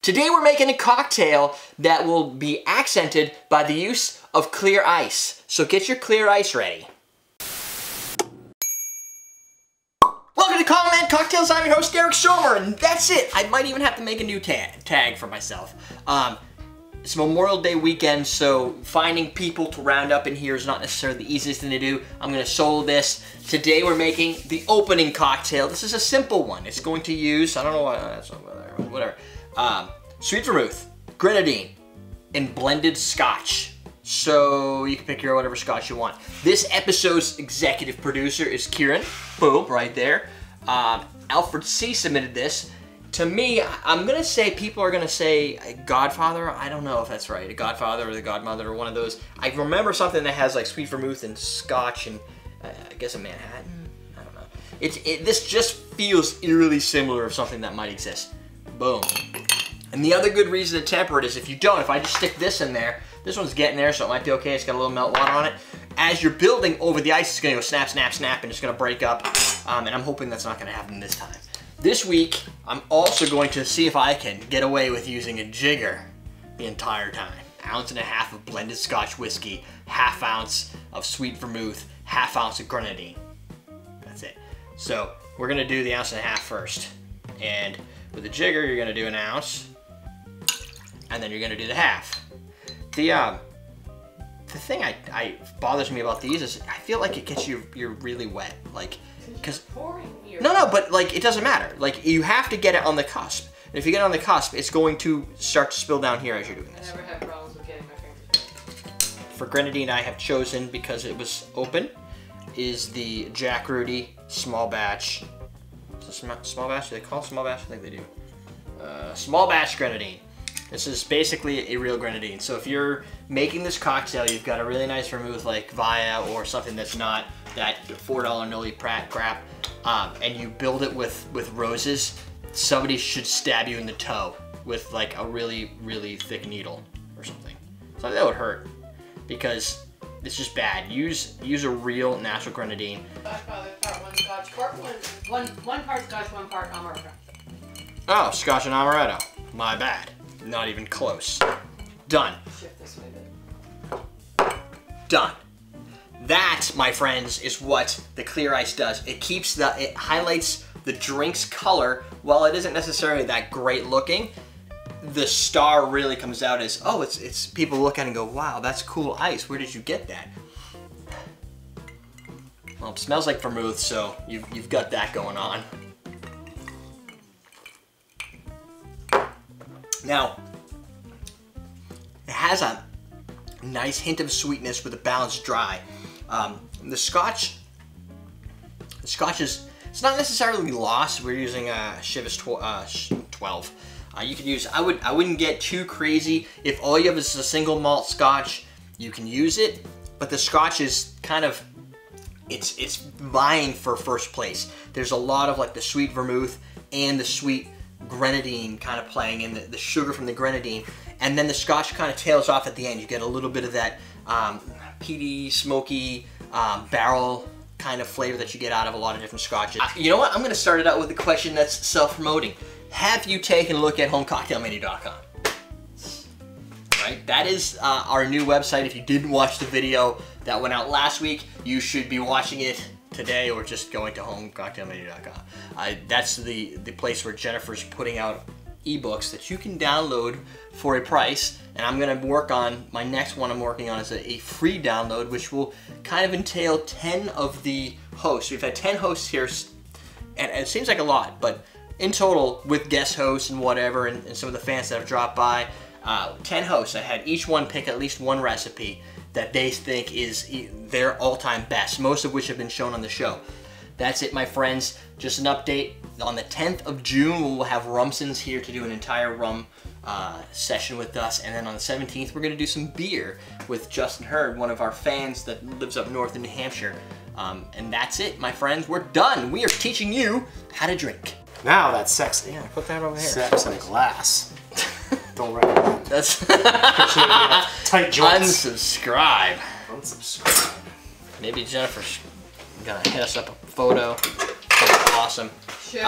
Today we're making a cocktail that will be accented by the use of clear ice. So get your clear ice ready. Welcome to Common Man Cocktails. I'm your host, Derrick Schommer, and that's it. I might even have to make a new tag for myself. It's Memorial Day weekend, so finding people to round up in here is not necessarily the easiest thing to do. I'm gonna solo this. Today we're making the opening cocktail. This is a simple one. It's going to use, I don't know why, that's whatever. Sweet vermouth, grenadine, and blended scotch. So you can pick your whatever scotch you want. This episode's executive producer is Kieran. Boom, right there. Alfred C. submitted this. To me, I'm gonna say, people are gonna say a Godfather. I don't know if that's right. A Godfather or the Godmother or one of those. I remember something that has like sweet vermouth and scotch and I guess a Manhattan. I don't know. This just feels eerily similar of something that might exist. Boom. And the other good reason to temper it is if I just stick this in there, this one's getting there, so it might be okay. It's got a little melt water on it. As you're building over the ice, it's gonna go snap, snap, snap, and it's gonna break up. And I'm hoping that's not gonna happen this time. This week, I'm also going to see if I can get away with using a jigger the entire time. 1.5 ounces of blended Scotch whiskey, 1/2 ounce of sweet vermouth, 1/2 ounce of grenadine. That's it. So we're gonna do the 1.5 ounces first. And with the jigger, you're gonna do 1 ounce, and then you're gonna do the 1/2. The thing I bothers me about these is I feel like it gets you're really wet, like, because no, but like it doesn't matter. Like you have to get it on the cusp. And if you get it on the cusp, it's going to start to spill down here as you're doing this. I never had problems with getting my fingers. For grenadine, I have chosen, because it was open, is the Jack Rudy small batch. Is it small batch? Do they call it small batch? I think they do. Small batch grenadine. This is basically a real grenadine. So if you're making this cocktail, you've got a really nice vermouth like Via or something that's not that $4 noli crap, and you build it with roses, somebody should stab you in the toe with like a really, really thick needle or something. So that would hurt because it's just bad. Use a real natural grenadine. Godfather, part 1 Scotch, one part Scotch, 1 part amaretto. Oh, Scotch and amaretto. My bad. Not even close. Done. Shift this way a bit. Done. That, my friends, is what the clear ice does. It highlights the drink's color. While it isn't necessarily that great looking, the star really comes out as, oh, it's people look at it and go, wow, that's cool ice. Where did you get that? Well, it smells like vermouth, so you've got that going on. Now, it has a nice hint of sweetness with a balanced dry. The Scotch is, it's not necessarily lost. We're using Chivas 12. You could use, I wouldn't get too crazy. If all you have is a single malt Scotch, you can use it, but the Scotch is kind of, it's vying for first place. There's a lot of like the sweet vermouth and the sweet grenadine kind of playing in, the sugar from the grenadine, and then the Scotch kind of tails off at the end. You get a little bit of that peaty, smoky, barrel kind of flavor that you get out of a lot of different Scotches. You know what? I'm going to start it out with a question that's self-promoting. Have you taken a look at homecocktailmenu.com? Right? That is our new website. If you didn't watch the video that went out last week, you should be watching it today or just going to homecocktailmenu.com. That's the place where Jennifer's putting out ebooks that you can download for a price, and I'm gonna work on, my next one I'm working on is a free download, which will kind of entail 10 of the hosts. We've had 10 hosts here, and it seems like a lot, but in total, with guest hosts and whatever, and some of the fans that have dropped by, 10 hosts. I had each one pick at least one recipe that they think is their all-time best, most of which have been shown on the show. That's it, my friends. Just an update. On the 10th of June, we'll have Rumsons here to do an entire rum session with us. And then on the 17th, we're going to do some beer with Justin Hurd, one of our fans that lives up north in New Hampshire. And that's it, my friends. We're done. We are teaching you how to drink. Now that's sexy. Yeah, put that over here. Sex in a glass. Don't recommend. That's tight joints. Unsubscribe. Unsubscribe. Maybe Jennifer's gonna hit us up a photo. That'd be awesome. Shift.